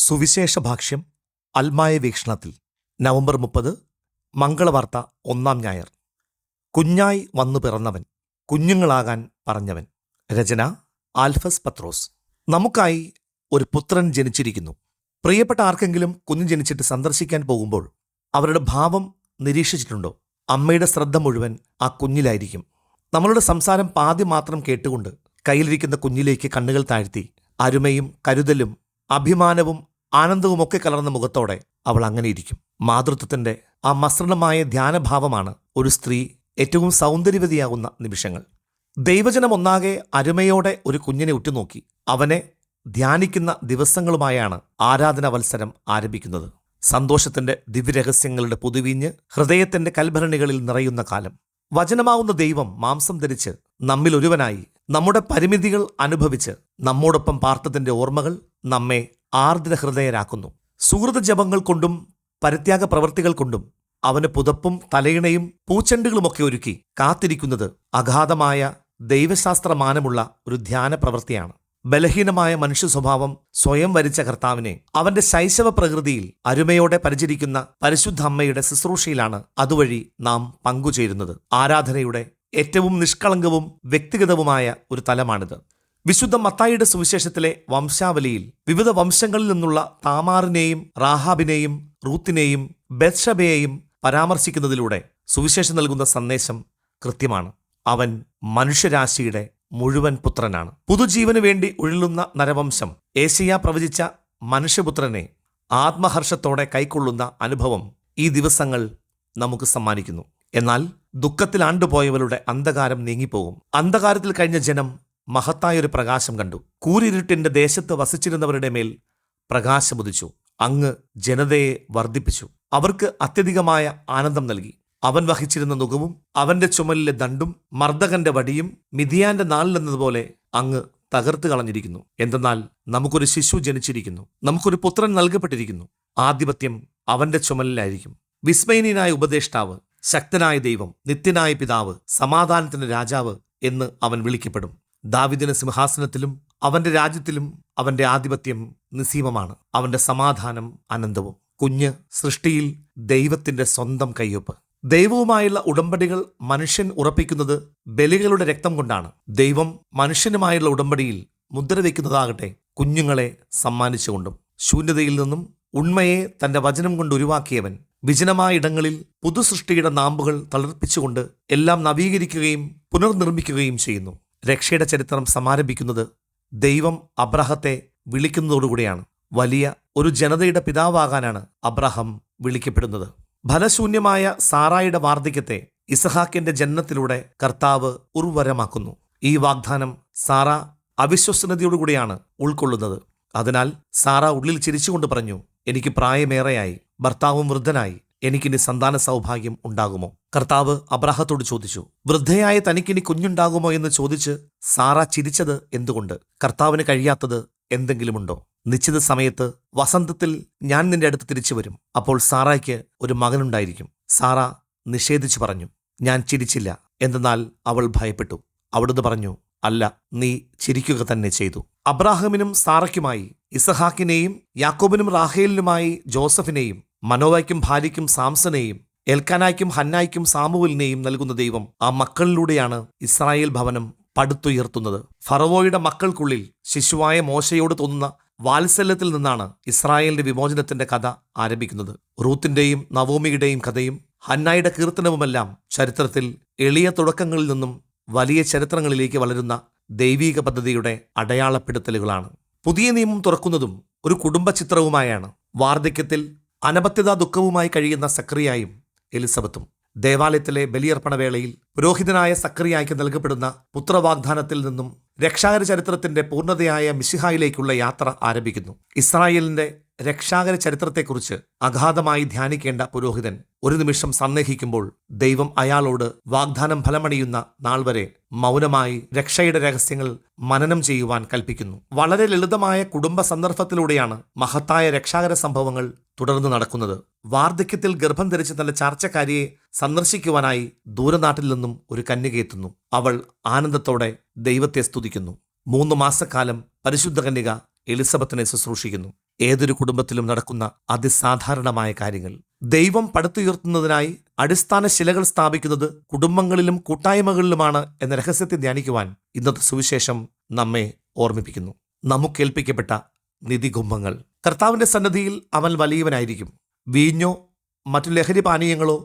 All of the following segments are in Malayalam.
സുവിശേഷ ഭാഷ്യം അൽമായ വീക്ഷണത്തിൽ നവംബർ 30 മംഗളവാർത്ത 1 ഞായർ. കുഞ്ഞായി വന്നു പിറന്നവൻ, കുഞ്ഞുങ്ങളാകാൻ പറഞ്ഞവൻ. രചന ആൽഫസ് പത്രോസ്. നമുക്കായി ഒരു പുത്രൻ ജനിച്ചിരിക്കുന്നു. പ്രിയപ്പെട്ട ആർക്കെങ്കിലും കുഞ്ഞ് ജനിച്ചിട്ട് സന്ദർശിക്കാൻ പോകുമ്പോൾ അവരുടെ ഭാവം നിരീക്ഷിച്ചിട്ടുണ്ടോ? അമ്മയുടെ ശ്രദ്ധ മുഴുവൻ ആ കുഞ്ഞിലായിരിക്കും. നമ്മളുടെ സംസാരം പാതി മാത്രം കേട്ടുകൊണ്ട് കയ്യിലിരിക്കുന്ന കുഞ്ഞിലേക്ക് കണ്ണുകൾ താഴ്ത്തി അരുമയും കരുതലും അഭിമാനവും ആനന്ദവുമൊക്കെ കലർന്ന മുഖത്തോടെ അവൾ അങ്ങനെയിരിക്കും. മാതൃത്വത്തിന്റെ ആ മസൃണമായ ധ്യാനഭാവമാണ് ഒരു സ്ത്രീ ഏറ്റവും സൗന്ദര്യവതിയാകുന്ന നിമിഷങ്ങൾ. ദൈവജനം ഒന്നാകെ അരുമയോടെ ഒരു കുഞ്ഞിനെ ഉറ്റുനോക്കി അവനെ ധ്യാനിക്കുന്ന ദിവസങ്ങളുമായാണ് ആരാധനാ വത്സരം ആരംഭിക്കുന്നത്. സന്തോഷത്തിന്റെ ദിവ്യരഹസ്യങ്ങളുടെ പുതുവീഞ്ഞ് ഹൃദയത്തിന്റെ കൽഭരണികളിൽ നിറയുന്ന കാലം. വചനമാവുന്ന ദൈവം മാംസം ധരിച്ച് നമ്മിൽ ഒരുവനായി നമ്മുടെ പരിമിതികൾ അനുഭവിച്ച് നമ്മോടൊപ്പം പാർത്തതിന്റെ ഓർമ്മകൾ നമ്മെ ആർദ്രഹൃദയരാക്കുന്നു. സുഹൃത ജപങ്ങൾ കൊണ്ടും പരിത്യാഗ പ്രവൃത്തികൾ കൊണ്ടും അവന് പുതപ്പും തലയിണയും പൂച്ചെണ്ടുകളുമൊക്കെ ഒരുക്കി കാത്തിരിക്കുന്നത് അഗാധമായ ദൈവശാസ്ത്രമാനമുള്ള ഒരു ധ്യാന പ്രവൃത്തിയാണ്. ബലഹീനമായ മനുഷ്യ സ്വഭാവം സ്വയം വരിച്ച കർത്താവിനെ അവന്റെ ശൈശവ പ്രകൃതിയിൽ അരുമയോടെ പരിചരിക്കുന്ന പരിശുദ്ധ അമ്മയുടെ ശുശ്രൂഷയിലാണ് അതുവഴി നാം പങ്കുചേരുന്നത്. ആരാധനയുടെ ഏറ്റവും നിഷ്കളങ്കവും വ്യക്തിഗതവുമായ ഒരു തലമാണിത്. വിശുദ്ധ മത്തായിയുടെ സുവിശേഷത്തിലെ വംശാവലിയിൽ വിവിധ വംശങ്ങളിൽ നിന്നുള്ള താമാറിനെയും റാഹാബിനെയും റൂത്തിനെയും ബത്ശബയെയും പരാമർശിക്കുന്നതിലൂടെ സുവിശേഷം നൽകുന്ന സന്ദേശം കൃത്യമാണ്. അവൻ മനുഷ്യരാശിയുടെ മുഴുവൻ പുത്രനാണ്. പുതുജീവന് വേണ്ടി ഉഴലുന്ന നരവംശം ഏശയ്യാ പ്രവചിച്ച മനുഷ്യപുത്രനെ ആത്മഹർഷത്തോടെ കൈക്കൊള്ളുന്ന അനുഭവം ഈ ദിവസങ്ങൾ നമുക്ക് സമ്മാനിക്കുന്നു. എന്നാൽ ദുഃഖത്തിൽ ആണ്ടുപോയവരുടെ അന്ധകാരം നീങ്ങിപ്പോകും. അന്ധകാരത്തിൽ കഴിഞ്ഞ ജനം മഹത്തായൊരു പ്രകാശം കണ്ടു. കൂരിരുട്ടിന്റെ ദേശത്ത് വസിച്ചിരുന്നവരുടെ മേൽ പ്രകാശമുദിച്ചു. അങ്ങ് ജനതയെ വർദ്ധിപ്പിച്ചു. അവർക്ക് അത്യധികമായ ആനന്ദം നൽകി. അവൻ വഹിച്ചിരുന്ന നുകവും അവന്റെ ചുമലിലെ ദണ്ടും മർദ്ദകന്റെ വടിയും മിതിയാന്റെ നാളിലെന്നതുപോലെ അങ്ങ് തകർത്ത് കളഞ്ഞിരിക്കുന്നു. എന്തെന്നാൽ നമുക്കൊരു ശിശു ജനിച്ചിരിക്കുന്നു, നമുക്കൊരു പുത്രൻ നൽകപ്പെട്ടിരിക്കുന്നു. ആധിപത്യം അവന്റെ ചുമലിലായിരിക്കും. വിസ്മയനീയനായ ഉപദേഷ്ടാവ്, ശക്തനായ ദൈവം, നിത്യനായ പിതാവ്, സമാധാനത്തിന്റെ രാജാവ് എന്ന് അവൻ വിളിക്കപ്പെടും. ദാവീദിന്റെ സിംഹാസനത്തിലും അവന്റെ രാജ്യത്തിലും അവന്റെ ആധിപത്യം നിസ്സീമമാണ്. അവന്റെ സമാധാനം അനന്തവും. കുഞ്ഞ് സൃഷ്ടിയിൽ ദൈവത്തിന്റെ സ്വന്തം കയ്യൊപ്പ്. ദൈവവുമായുള്ള ഉടമ്പടികൾ മനുഷ്യൻ ഉറപ്പിക്കുന്നത് ബലികളുടെ രക്തം കൊണ്ടാണ്. ദൈവം മനുഷ്യനുമായുള്ള ഉടമ്പടിയിൽ മുദ്രവെക്കുന്നതാകട്ടെ കുഞ്ഞുങ്ങളെ സമ്മാനിച്ചുകൊണ്ടും. ശൂന്യതയിൽ നിന്നും ഉണ്മയെ തന്റെ വചനം കൊണ്ട് ഉരുവാക്കിയവൻ വിജനമായ ഇടങ്ങളിൽ പുതുസൃഷ്ടിയുടെ നാമ്പുകൾ തളർപ്പിച്ചുകൊണ്ട് എല്ലാം നവീകരിക്കുകയും പുനർനിർമ്മിക്കുകയും ചെയ്യുന്നു. രക്ഷയുടെ ചരിത്രം സമാരംഭിക്കുന്നത് ദൈവം അബ്രാഹത്തെ വിളിക്കുന്നതോടുകൂടിയാണ്. വലിയ ഒരു ജനതയുടെ പിതാവാകാനാണ് അബ്രാഹം വിളിക്കപ്പെടുന്നത്. ഫലശൂന്യമായ സാറായുടെ വാർദ്ധക്യത്തെ ഇസഹാക്കിന്റെ ജനനത്തിലൂടെ കർത്താവ് ഉർവരമാക്കുന്നു. ഈ വാഗ്ദാനം സാറ അവിശ്വസനീയതയോടുകൂടിയാണ് ഉൾക്കൊള്ളുന്നത്. അതിനാൽ സാറ ഉള്ളിൽ ചിരിച്ചുകൊണ്ട് പറഞ്ഞു, എനിക്ക് പ്രായമേറെയായി, ഭർത്താവും വൃദ്ധനായി, എനിക്കിനി സന്താന സൗഭാഗ്യം ഉണ്ടാകുമോ? കർത്താവ് അബ്രാഹത്തോട് ചോദിച്ചു, വൃദ്ധയായ തനിക്കിനി കുഞ്ഞുണ്ടാകുമോ എന്ന് ചോദിച്ച് സാറ ചിരിച്ചത് എന്തുകൊണ്ട്? കർത്താവിന് കഴിയാത്തത് എന്തെങ്കിലുമുണ്ടോ? നിശ്ചിത സമയത്ത് വസന്തത്തിൽ ഞാൻ നിന്റെ അടുത്ത് തിരിച്ചു വരും. അപ്പോൾ സാറായ്ക്ക് ഒരു മകനുണ്ടായിരിക്കും. സാറ നിഷേധിച്ചു പറഞ്ഞു, ഞാൻ ചിരിച്ചില്ല. എന്തെന്നാൽ അവൾ ഭയപ്പെട്ടു. അവിടുന്ന് പറഞ്ഞു, അല്ല, നീ ചിരിക്കുക തന്നെ ചെയ്തു. അബ്രാഹമിനും സാറയ്ക്കുമായി ഇസഹാക്കിനെയും യാക്കോബിനും റാഹേലിനുമായി ജോസഫിനെയും മനോവയ്ക്കും ഭാര്യയ്ക്കും സാംസനെയും എൽക്കാനായ്ക്കും ഹന്നായ്ക്കും സാമുവലിനെയും നൽകുന്ന ദൈവം ആ മക്കളിലൂടെയാണ് ഇസ്രായേൽ ഭവനം പടുത്തുയർത്തുന്നത്. ഫറവോയുടെ മക്കൾക്കുള്ളിൽ ശിശുവായ മോശയോട് തോന്നുന്ന വാത്സല്യത്തിൽ നിന്നാണ് ഇസ്രായേലിന്റെ വിമോചനത്തിന്റെ കഥ ആരംഭിക്കുന്നത്. റൂത്തിന്റെയും നവോമിയുടെയും കഥയും ഹന്നായുടെ കീർത്തനവുമെല്ലാം ചരിത്രത്തിൽ എളിയ തുടക്കങ്ങളിൽ നിന്നും വലിയ ചരിത്രങ്ങളിലേക്ക് വളരുന്ന ദൈവീക പദ്ധതിയുടെ അടയാളപ്പെടുത്തലുകളാണ്. പുതിയ നിയമം തുറക്കുന്നതും ഒരു കുടുംബ ചിത്രവുമായാണ്. വാർദ്ധക്യത്തിൽ അനപത്യതാ ദുഃഖവുമായി കഴിയുന്ന സക്രിയായും എലിസബത്തും ദേവാലയത്തിലെ ബലിയർപ്പണ വേളയിൽ പുരോഹിതനായ സക്രിയായ്ക്ക് നൽകപ്പെടുന്ന പുത്രവാഗ്ദാനത്തിൽ നിന്നും രക്ഷാകര ചരിത്രത്തിന്റെ പൂർണ്ണതയായ മിശിഹായിലേക്കുള്ള യാത്ര ആരംഭിക്കുന്നു. ഇസ്രായേലിന്റെ രക്ഷാകര ചരിത്രത്തെക്കുറിച്ച് അഗാധമായി ധ്യാനിക്കേണ്ട പുരോഹിതൻ ഒരു നിമിഷം സന്ദേഹിക്കുമ്പോൾ ദൈവം അയാളോട് വാഗ്ദാനം ഫലമണിയുന്ന നാൾ വരെ മൗനമായി രക്ഷയുടെ രഹസ്യങ്ങൾ മനനം ചെയ്യുവാൻ കൽപ്പിക്കുന്നു. വളരെ ലളിതമായ കുടുംബ സന്ദർഭത്തിലൂടെയാണ് മഹത്തായ രക്ഷാകര സംഭവങ്ങൾ തുടർന്ന് നടക്കുന്നത്. വാർദ്ധക്യത്തിൽ ഗർഭം ധരിച്ച് തന്റെ ചാർച്ചക്കാരിയെ സന്ദർശിക്കുവാനായി ദൂരനാട്ടിൽ നിന്നും ഒരു കന്യകയെത്തുന്നു. അവൾ ആനന്ദത്തോടെ ദൈവത്തെ സ്തുതിക്കുന്നു. 3 മാസക്കാലം പരിശുദ്ധ കന്യക എലിസബത്തിനെ ശുശ്രൂഷിക്കുന്നു. ഏതൊരു കുടുംബത്തിലും നടക്കുന്ന അതിസാധാരണമായ കാര്യങ്ങൾ. ദൈവം പടുത്തുയർത്തുന്നതിനായി അടിസ്ഥാന ശിലകൾ സ്ഥാപിക്കുന്നത് കുടുംബങ്ങളിലും കൂട്ടായ്മകളിലുമാണ് എന്ന രഹസ്യത്തെ ധ്യാനിക്കുവാൻ ഇന്നത്തെ സുവിശേഷം നമ്മെ ഓർമ്മിപ്പിക്കുന്നു. നമുക്കേൽപ്പിക്കപ്പെട്ട നിധികുംഭങ്ങൾ. കർത്താവിന്റെ സന്നിധിയിൽ അവൻ വലിയവനായിരിക്കും. വീഞ്ഞോ മറ്റു ലഹരി പാനീയങ്ങളോ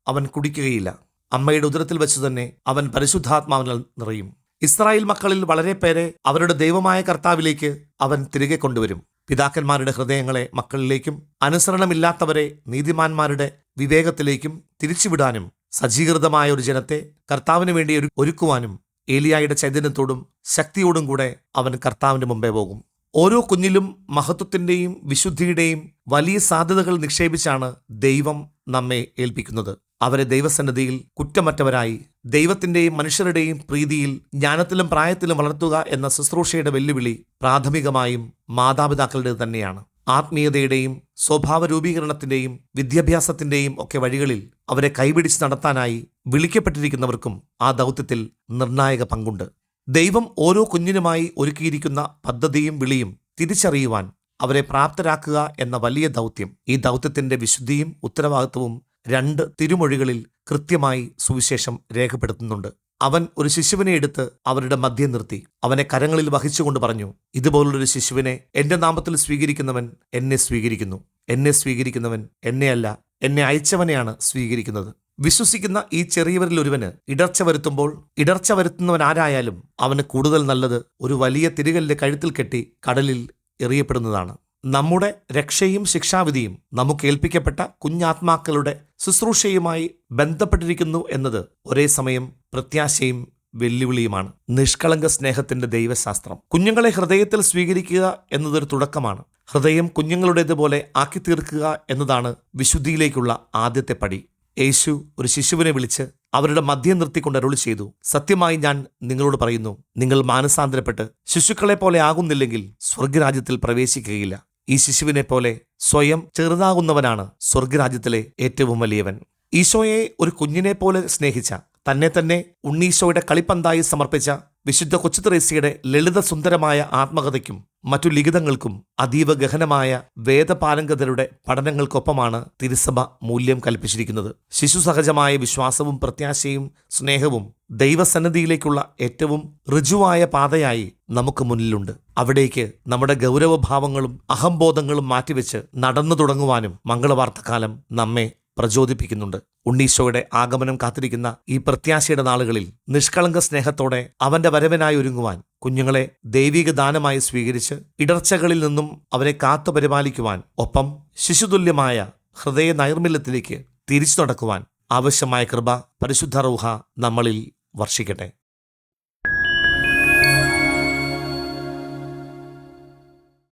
അവൻ കുടിക്കുകയില്ല. അമ്മയുടെ ഉദരത്തിൽ വെച്ച് തന്നെ അവൻ പരിശുദ്ധാത്മാവിനാൽ നിറയും. ഇസ്രായേൽ മക്കളിൽ വളരെ പേരെ അവരുടെ ദൈവമായ കർത്താവിലേക്ക് അവൻ തിരികെ കൊണ്ടുവരും. പിതാക്കന്മാരുടെ ഹൃദയങ്ങളെ മക്കളിലേക്കും അനുസരണമില്ലാത്തവരെ നീതിമാന്മാരുടെ വിവേകത്തിലേക്കും തിരിച്ചുവിടാനും സജ്ജീകൃതമായ ഒരു ജനത്തെ കർത്താവിന് വേണ്ടി ഒരുക്കുവാനും ഏലിയായുടെ ചൈതന്യത്തോടും ശക്തിയോടും കൂടെ അവൻ കർത്താവിന്റെ മുമ്പേ പോകും. ഓരോ കുഞ്ഞിലും മഹത്വത്തിന്റെയും വിശുദ്ധിയുടെയും വലിയ സാധ്യതകൾ നിക്ഷേപിച്ചാണ് ദൈവം നമ്മെ ഏൽപ്പിക്കുന്നത്. അവരെ ദൈവസന്നിധിയിൽ കുറ്റമറ്റവരായി ദൈവത്തിന്റെയും മനുഷ്യരുടെയും പ്രീതിയിൽ ജ്ഞാനത്തിലും പ്രായത്തിലും വളർത്തുക എന്ന ശുശ്രൂഷയുടെ വെല്ലുവിളി പ്രാഥമികമായും മാതാപിതാക്കളുടെ തന്നെയാണ്. ആത്മീയതയുടെയും സ്വഭാവ രൂപീകരണത്തിന്റെയും വിദ്യാഭ്യാസത്തിന്റെയും ഒക്കെ വഴികളിൽ അവരെ കൈപിടിച്ച് നടത്താനായി വിളിക്കപ്പെട്ടിരിക്കുന്നവർക്കും ആ ദൗത്യത്തിൽ നിർണായക പങ്കുണ്ട്. ദൈവം ഓരോ കുഞ്ഞിനുമായി ഒരുക്കിയിരിക്കുന്ന പദ്ധതിയും വിളിയും തിരിച്ചറിയുവാൻ അവരെ പ്രാപ്തരാക്കുക എന്ന വലിയ ദൗത്യം. ഈ ദൗത്യത്തിന്റെ വിശുദ്ധിയും ഉത്തരവാദിത്വവും 2 തിരുമൊഴികളിൽ കൃത്യമായി സുവിശേഷം രേഖപ്പെടുത്തുന്നുണ്ട്. അവൻ ഒരു ശിശുവിനെ എടുത്ത് അവരുടെ മധ്യം നിർത്തി അവനെ കരങ്ങളിൽ വഹിച്ചുകൊണ്ട് പറഞ്ഞു, ഇതുപോലുള്ളൊരു ശിശുവിനെ എന്റെ നാമത്തിൽ സ്വീകരിക്കുന്നവൻ എന്നെ സ്വീകരിക്കുന്നു, എന്നെ സ്വീകരിക്കുന്നവൻ എന്നെയല്ല, എന്നെ അയച്ചവനെയാണ് സ്വീകരിക്കുന്നത്. വിശ്വസിക്കുന്ന ഈ ചെറിയവരിൽ ഒരുവന് ഇടർച്ച വരുത്തുമ്പോൾ ഇടർച്ച വരുത്തുന്നവൻ ആരായാലും അവന് കൂടുതൽ നല്ലത് ഒരു വലിയ തിരികല്ല് കഴുത്തിൽ കെട്ടി കടലിൽ എറിയപ്പെടുന്നതാണ്. നമ്മുടെ രക്ഷയും ശിക്ഷാവിധിയും നമുക്ക് ഏൽപ്പിക്കപ്പെട്ട കുഞ്ഞാത്മാക്കളുടെ ശുശ്രൂഷയുമായി ബന്ധപ്പെട്ടിരിക്കുന്നു എന്നത് ഒരേ സമയം പ്രത്യാശയും വെല്ലുവിളിയുമാണ്. നിഷ്കളങ്ക സ്നേഹത്തിന്റെ ദൈവശാസ്ത്രം. കുഞ്ഞുങ്ങളെ ഹൃദയത്തിൽ സ്വീകരിക്കുക എന്നതൊരു തുടക്കമാണ്. ഹൃദയം കുഞ്ഞുങ്ങളുടേതുപോലെ ആക്കി തീർക്കുക എന്നതാണ് വിശുദ്ധിയിലേക്കുള്ള ആദ്യത്തെ പടി. യേശു ഒരു ശിശുവിനെ വിളിച്ച് അവരുടെ മധ്യം നിർത്തിക്കൊണ്ട് അരുളി ചെയ്തു, സത്യമായി ഞാൻ നിങ്ങളോട് പറയുന്നു, നിങ്ങൾ മാനസാന്തരപ്പെട്ട് ശിശുക്കളെ പോലെ ആകുന്നില്ലെങ്കിൽ സ്വർഗരാജ്യത്തിൽ പ്രവേശിക്കുകയില്ല. ഈ ശിശുവിനെ പോലെ സ്വയം ചെറുതാകുന്നവനാണ് സ്വർഗരാജ്യത്തിലെ ഏറ്റവും വലിയവൻ. ഈശോയെ ഒരു കുഞ്ഞിനെ പോലെ സ്നേഹിച്ച, തന്നെ തന്നെ ഉണ്ണീശോയുടെ കളിപ്പന്തായി സമർപ്പിച്ച വിശുദ്ധ കൊച്ചുത്രേസ്യയുടെ ലളിത സുന്ദരമായ ആത്മകഥയ്ക്കും മറ്റു ലിഖിതങ്ങൾക്കും അതീവ ഗഹനമായ വേദപാരംഗതരുടെ പഠനങ്ങൾക്കൊപ്പമാണ് തിരുസഭ മൂല്യം കൽപ്പിച്ചിരിക്കുന്നത്. ശിശുസഹജമായ വിശ്വാസവും പ്രത്യാശയും സ്നേഹവും ദൈവസന്നിധിയിലേക്കുള്ള ഏറ്റവും ഋജുവായ പാതയായി നമുക്ക് മുന്നിലുണ്ട്. അവിടേക്ക് നമ്മുടെ ഗൗരവഭാവങ്ങളും അഹംബോധങ്ങളും മാറ്റിവെച്ച് നടന്നു തുടങ്ങുവാനും മംഗളവാർത്തക്കാലം നമ്മെ പ്രചോദിപ്പിക്കുന്നുണ്ട്. ഉണ്ണീശോയുടെ ആഗമനം കാത്തിരിക്കുന്ന ഈ പ്രത്യാശയുടെ നാളുകളിൽ നിഷ്കളങ്ക സ്നേഹത്തോടെ അവന്റെ വരവിനായി ഒരുങ്ങുവാൻ, കുഞ്ഞുങ്ങളെ ദൈവിക ദാനമായി സ്വീകരിച്ച് ഇടർച്ചകളിൽ നിന്നും അവരെ കാത്തു പരിപാലിക്കുവാൻ, ഒപ്പം ശിശുതുല്യമായ ഹൃദയ നൈർമല്യത്തിലേക്ക് തിരിച്ചു നടക്കുവാൻ ആവശ്യമായ കൃപ പരിശുദ്ധ റൂഹ നമ്മളിൽ വർഷിക്കട്ടെ.